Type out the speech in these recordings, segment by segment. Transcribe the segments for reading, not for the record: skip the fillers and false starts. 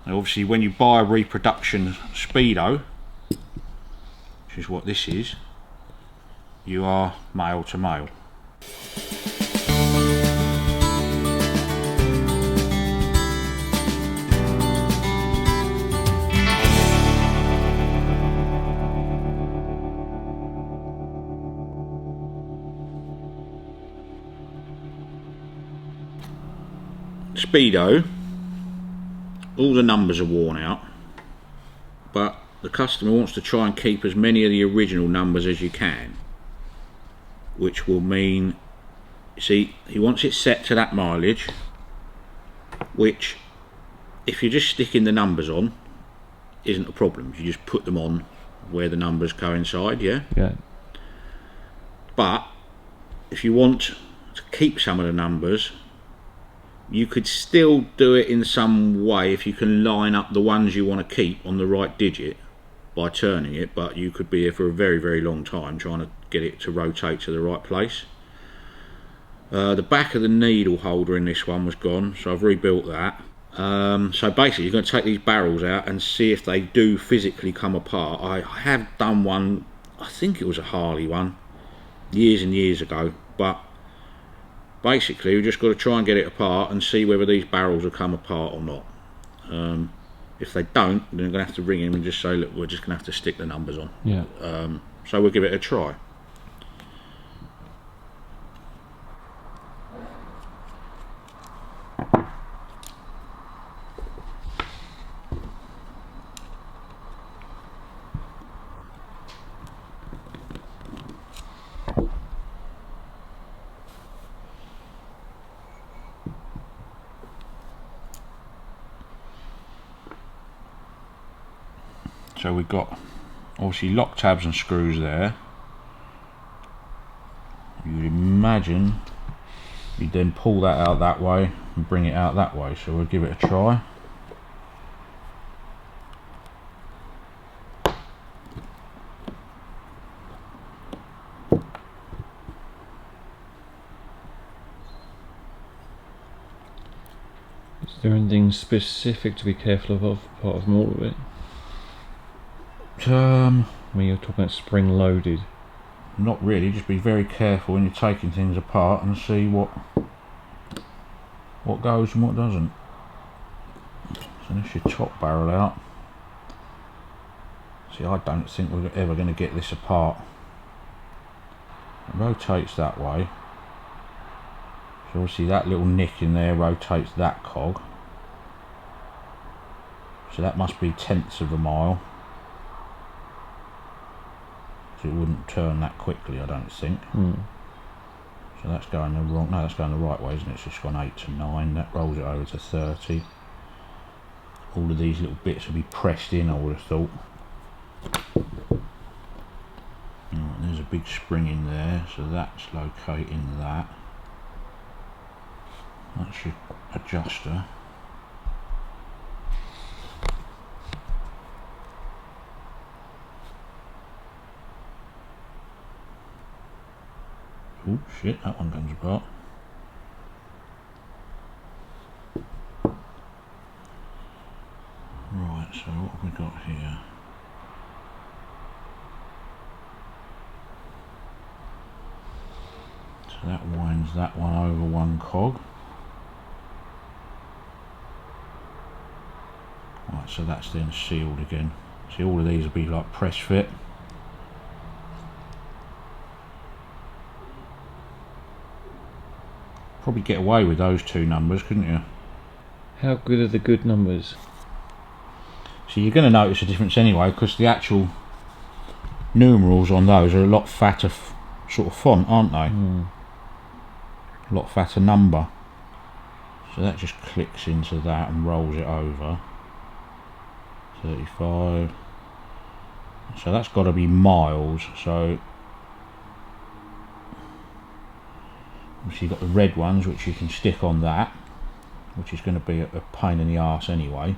Now obviously when you buy a Reproduction speedo, which is what this is, you are male to male. Speedo, all the numbers are worn out, but the customer wants to try and keep as many of the original numbers as you can, which will mean, see, he wants it set to that mileage, which if you're just sticking the numbers on isn't a problem. You just put them on where the numbers coincide. Yeah. But if you want to keep some of the numbers, you could still do it in some way if you can line up the ones you want to keep on the right digit by turning it, but you could be here for a very, very long time trying to get it to rotate to the right place. The back of the needle holder in this one was gone, so I've rebuilt that. So basically you're going to take these barrels out and see if they do physically come apart. I have done one, I think it was a Harley one, years and years ago, but basically we've just got to try and get it apart and see whether these barrels will come apart or not. If they don't, then we're going to have to ring him and just say, look, we're just going to have to stick the numbers on. Yeah. So we'll give it a try. So we've got obviously lock tabs and screws there. You'd imagine you'd then pull that out that way and bring it out that way, so we'll give it a try. Is there anything specific to be careful of apart from all of it? When you're talking about spring loaded. Not really, just be very careful when you're taking things apart and see what goes and what doesn't. So that's your top barrel out. See, I don't think we're ever going to get this apart. It rotates that way. So obviously that little nick in there rotates that cog. So that must be tenths of a mile. It wouldn't turn that quickly, I don't think. So that's going the wrong, no, that's going the right way, isn't it? It's just gone 8 to 9, that rolls it over to 30. All of these little bits will be pressed in, I would have thought. There's a big spring in there, so that's locating that. That's your adjuster. Oh shit, that one comes apart. Right, so what have we got here? So that winds that one over one cog. Right, so that's then sealed again. See, all of these will be like press fit. Probably get away with those two numbers, couldn't you? How good are the good numbers? So you're going to notice a difference anyway, because the actual numerals on those are a lot fatter sort of font, aren't they? A lot fatter number. So that just clicks into that and rolls it over. 35. So that's got to be miles. So obviously you've got the red ones which you can stick on that, which is going to be a pain in the arse anyway.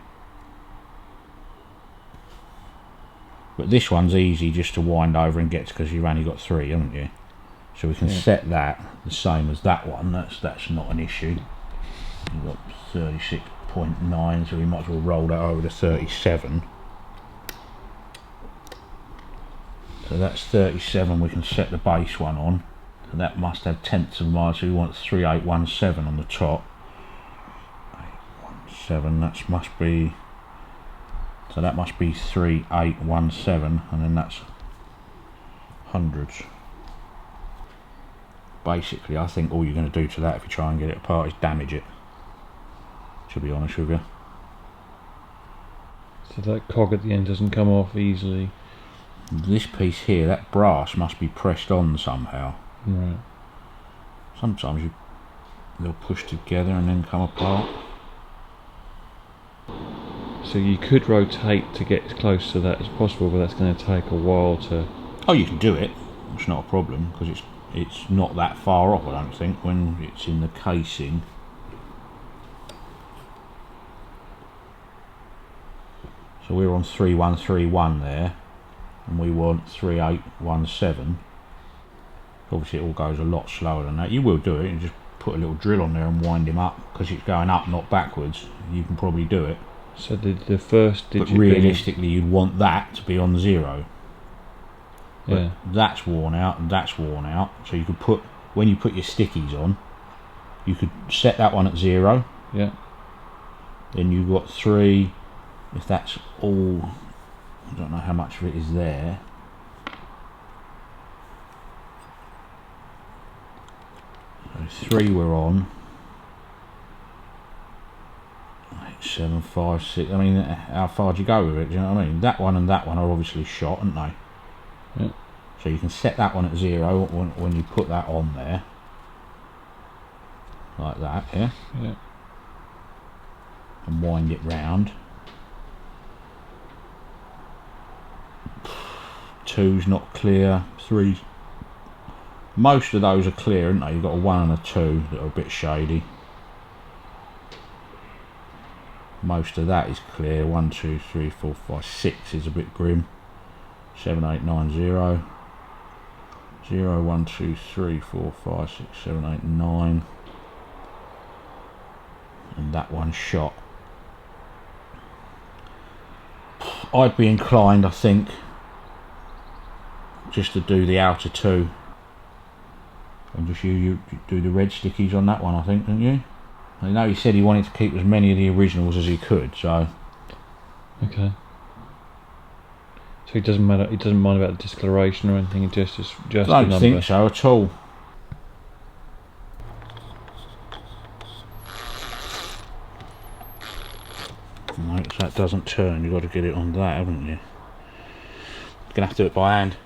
But this one's easy just to wind over and get to, because you've only got 3, haven't you? So we can set that the same as that one. That's not an issue. You've got 36 38.9, so we might as well roll that over to 37. So that's 37, we can set the base one on. So that must have tenths of a mile, so we want 3817 on the top. 817, that must be, so that must be 3817, and then that's hundreds. Basically, I think all you're going to do to that if you try and get it apart is damage it, to be honest with you. So that cog at the end doesn't come off easily. This piece here, that brass must be pressed on somehow. Right. Sometimes they'll push together and then come apart. So you could rotate to get as close to that as possible, but that's going to take a while to... Oh, you can do it. It's not a problem, because it's not that far off, I don't think, when it's in the casing. So we're on 3131 there, and we want 3817. Obviously it all goes a lot slower than that. You will do it, and just put a little drill on there and wind him up, because it's going up, not backwards. You can probably do it. So the first digit... But realistically you'd want that to be on 0. But yeah. that's worn out and that's worn out. So you could put, when you put your stickies on, you could set that one at 0. Yeah. Then you've got 3, if that's all, I don't know how much of it is there. So 3 we're on. 8, 7, 5, 6. I mean, how far do you go with it? Do you know what I mean? That one and that one are obviously shot, aren't they? Yeah. So you can set that one at 0 when you put that on there. Like that, yeah? Yeah. And wind it round. 2's not clear. 3's... Most of those are clear, aren't they? You've got a 1 and a 2 that are a bit shady. Most of that is clear. 1, 2, 3, 4, 5, 6 is a bit grim. 7, 8, 9, 0. 0, 1, 2, 3, 4, 5, 6, 7, 8, 9. And that one's shot. I'd be inclined, I think, just to do the outer 2. And just you do the red stickies on that one, I think, didn't you? I know he said he wanted to keep as many of the originals as he could, so... Okay. So it doesn't matter. It doesn't mind about the discoloration or anything. It just I the don't number. think so at all. Right, so that doesn't turn. You've got to get it on that, haven't you? You're gonna have to do it by hand,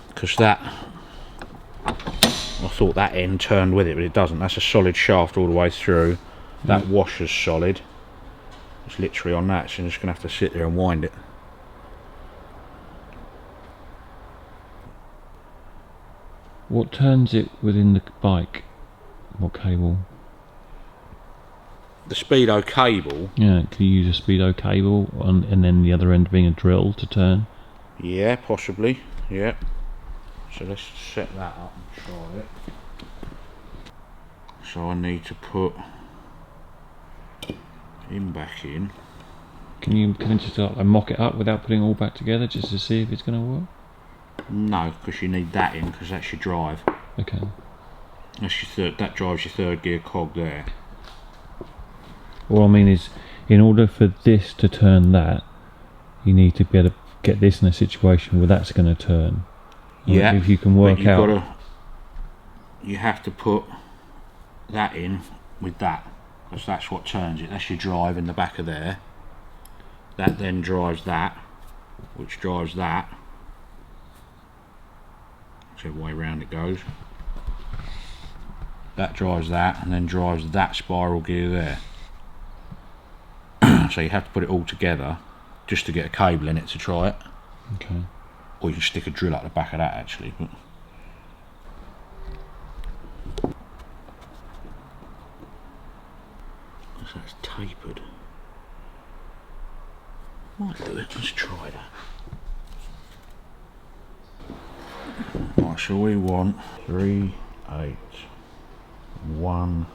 because that, I thought that end turned with it, but it doesn't. That's a solid shaft all the way through. That washer's solid. It's literally on that, so you're just gonna have to sit there and wind it. What turns it within the bike? What cable? The speedo cable. Yeah, can you use a speedo cable and then the other end being a drill to turn? Yeah, possibly. Yeah. So let's set that up and try it. So I need to put him back in. Can you just like mock it up without putting it all back together just to see if it's going to work? No, because you need that in, because that's your drive. Okay. That's your third. That drives your third gear cog there. All I mean is, in order for this to turn that, you need to be able to get this in a situation where that's going to turn. Yeah. If you can work out. You have to put that in with that, because that's what turns it. That's your drive in the back of there. That then drives that, which drives that. Whichever way round it goes. That drives that, and then drives that spiral gear there. So you have to put it all together just to get a cable in it to try it. Okay. Or you can stick a drill at the back of that actually. But so it's tapered. Might do it. Let's try that. Right, so we want 3, 8, 1,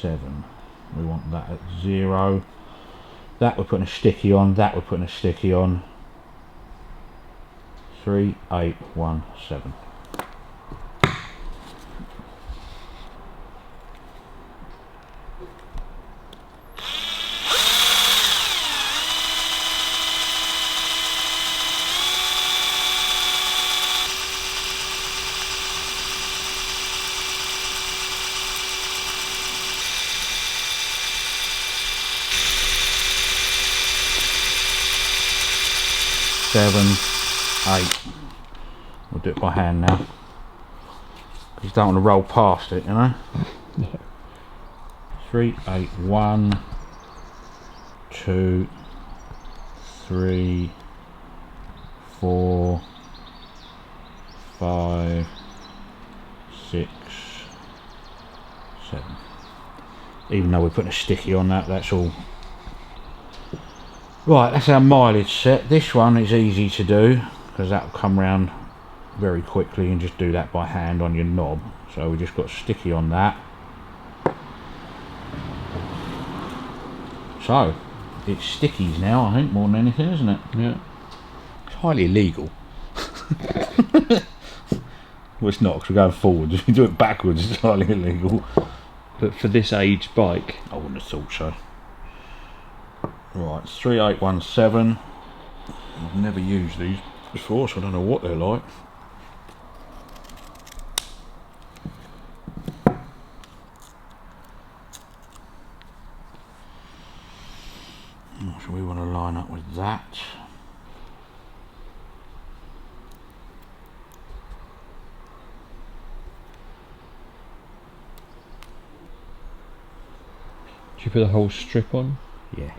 7. We want that at 0. That we're putting a sticky on, that we're putting a sticky on. 3817. Seven, 8. We'll do it by hand now, because you don't want to roll past it, you know. 3, 8, 1, 2, 3, 4, 5, 6, 7. Even though we're putting a sticky on that, that's all. Right, that's our mileage set. This one is easy to do, because that will come round very quickly, and just do that by hand on your knob. So we just got sticky on that. So it's stickies now, I think, more than anything, isn't it? Yeah. It's highly illegal. Well, it's not, because we're going forwards. If you do it backwards, it's highly illegal. But for this age bike, I wouldn't have thought so. Right, it's 3817. I've never used these before, so I don't know what they're like. So we want to line up with that. do you put the whole strip on? Yeah.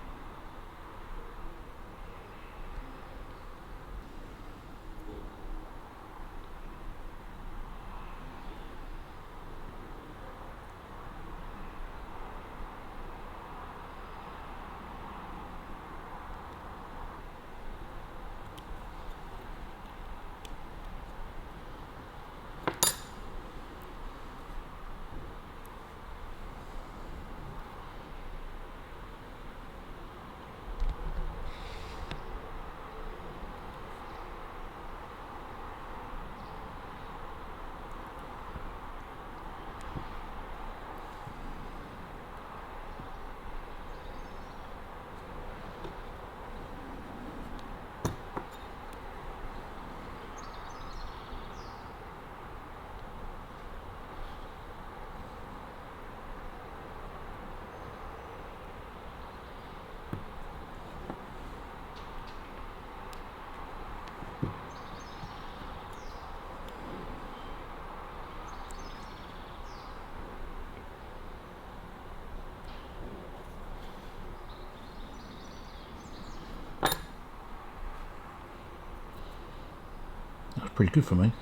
That's pretty good for me.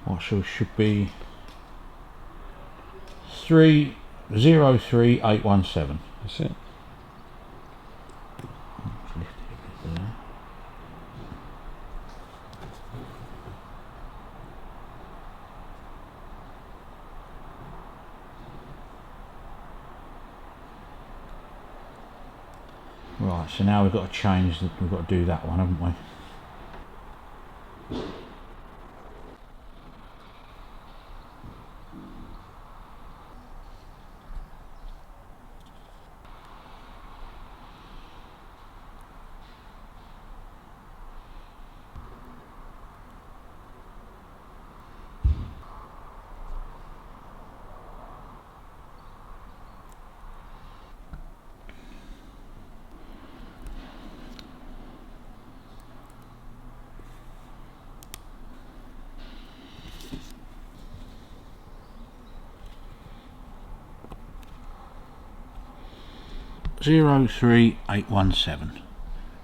Right, so it should be 303817. That's it. Let's lift it a bit there. Right, so now we've got to change, we've got to do that one, haven't we? Zero three eight one seven.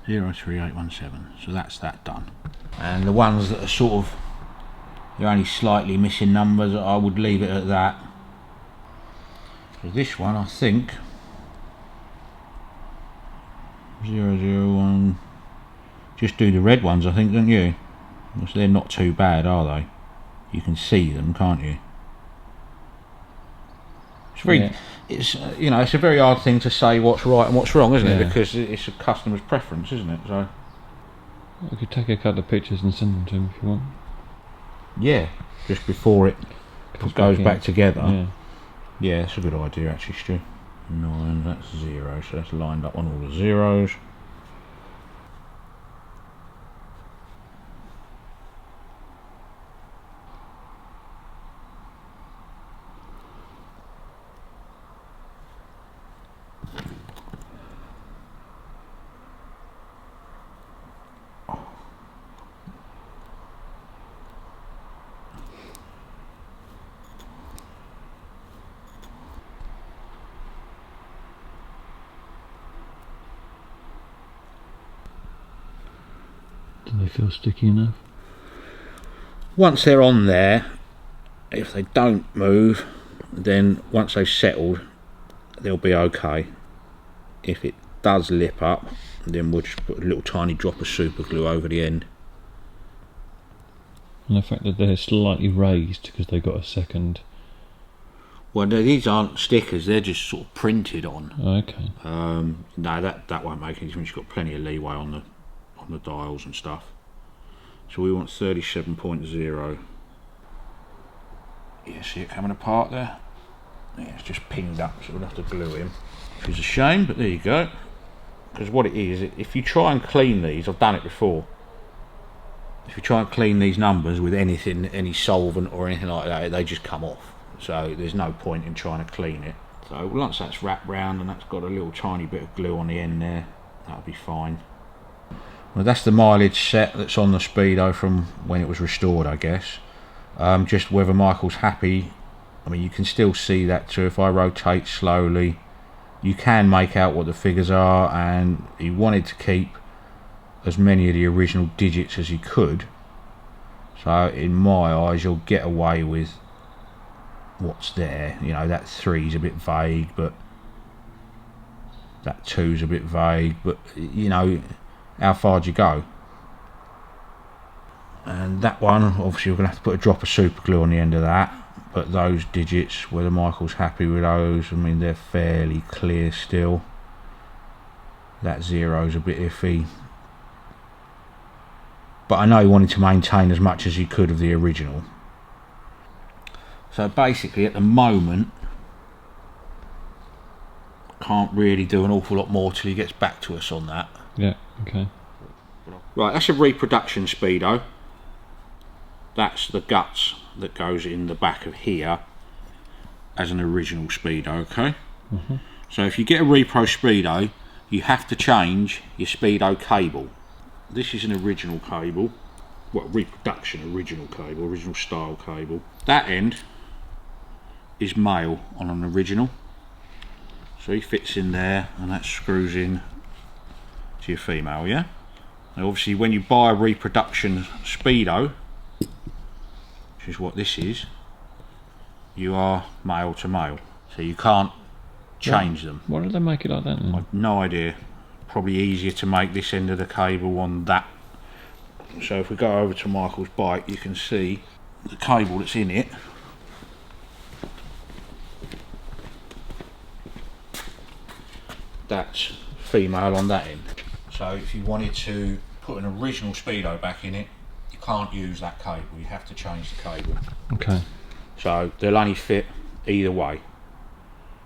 03817. So that's that done. And the ones that are sort of, you're only slightly missing numbers, I would leave it at that. So this one, I think 001. Just do the red ones, I think, don't you? Because they're not too bad, are they? You can see them, can't you? It's very, it's you know, it's a very hard thing to say what's right and what's wrong, isn't it? Because it's a customer's preference, isn't it? So we could take a couple of pictures and send them to him if you want. Yeah, just before it goes back together. Yeah. Yeah, it's a good idea actually, Stu. 9, that's 0, so that's lined up on all the zeros. Do they feel sticky enough? Once they're on there, if they don't move, then once they've settled, they'll be okay. If it does lip up, then we'll just put a little tiny drop of super glue over the end. And the fact that they're slightly raised because they've got a second. Well, these aren't stickers; they're just sort of printed on. Okay. No, that won't make any difference. You've got plenty of leeway on the dials and stuff. So we want 37.0. Yeah, see it coming apart there? Yeah, it's just pinged up, so we'll have to glue in, which is a shame, but there you go. Because what it is, if you try and clean these, I've done it before, if you try and clean these numbers with anything, any solvent or anything like that, they just come off. So there's no point in trying to clean it. So once that's wrapped round and that's got a little tiny bit of glue on the end there, that'll be fine. Well, that's the mileage set that's on the Speedo from when it was restored, I guess. Just whether Michael's happy. I mean, you can still see that too. If I rotate slowly, you can make out what the figures are, and he wanted to keep as many of the original digits as he could. So in my eyes, you'll get away with what's there. You know, that 3's a bit vague, but that 2's a bit vague, but you know, how far do you go? And that one, obviously we're going to have to put a drop of super glue on the end of that, but those digits, whether Michael's happy with those, I mean, they're fairly clear still. That 0's a bit iffy, but I know he wanted to maintain as much as he could of the original. So basically at the moment, can't really do an awful lot more till he gets back to us on that. Yeah, okay. Right, that's a Reproduction Speedo. That's the guts that goes in the back of here as an original Speedo, okay? So if you get a Repro Speedo, you have to change your Speedo cable. This is an original cable, well, Reproduction original cable, original style cable. That end is male on an original. So he fits in there and that screws in to your female, yeah? Now obviously when you buy a Reproduction Speedo, which is what this is, you are male to male. So you can't change them. Why did they make it like that then? I've no idea. Probably easier to make this end of the cable on that. So if we go over to Michael's bike, you can see the cable that's in it. That's female on that end. So if you wanted to put an original Speedo back in it, you can't use that cable, you have to change the cable. Okay. So they'll only fit either way.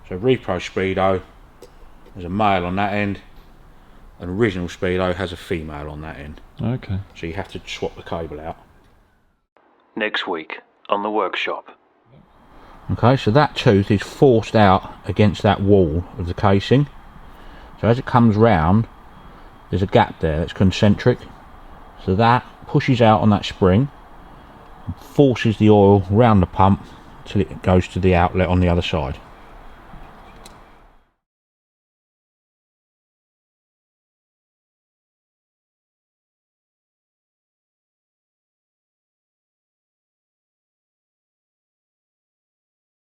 So Repro Speedo, there's a male on that end, an original Speedo has a female on that end. Okay. So you have to swap the cable out. Next week on the workshop. Okay, so that tooth is forced out against that wall of the casing. So as it comes round, there's a gap there that's concentric. So that pushes out on that spring, and forces the oil round the pump till it goes to the outlet on the other side.